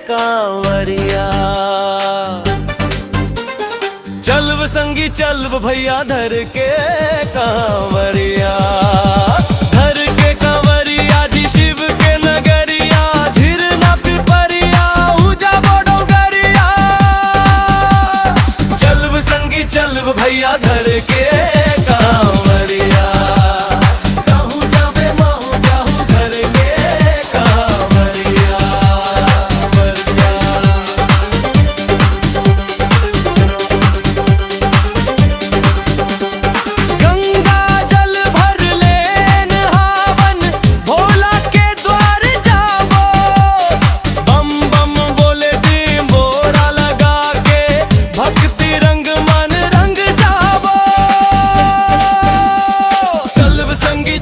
कांवरिया चल संगी चल भैया धर के कांवरिया, धर के कांवरिया जी शिव के नगरिया, झिरना पिपरिया उजा डोंगरिया। चल संगी चल भैया धर के कांवरिया,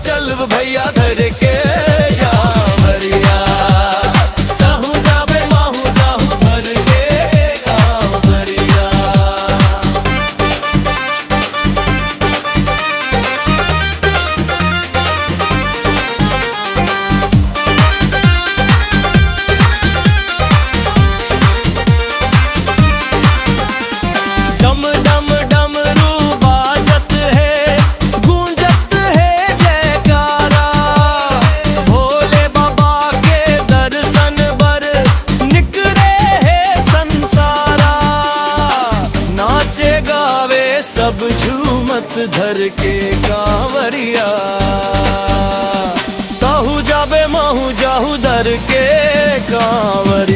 चल भैया धर के कांवरिया, कहूँ जाबे माहू जाहू धर के कांवरिया। डम डम डमरू बाजत है, गूंजत है जयकारा, भोले बाबा के दर्शन बर निकले है संसारा। नाचे गावे सब झूमत धर के कांवरिया, कहूँ जाबे महू जाहू धर के कांवरिया।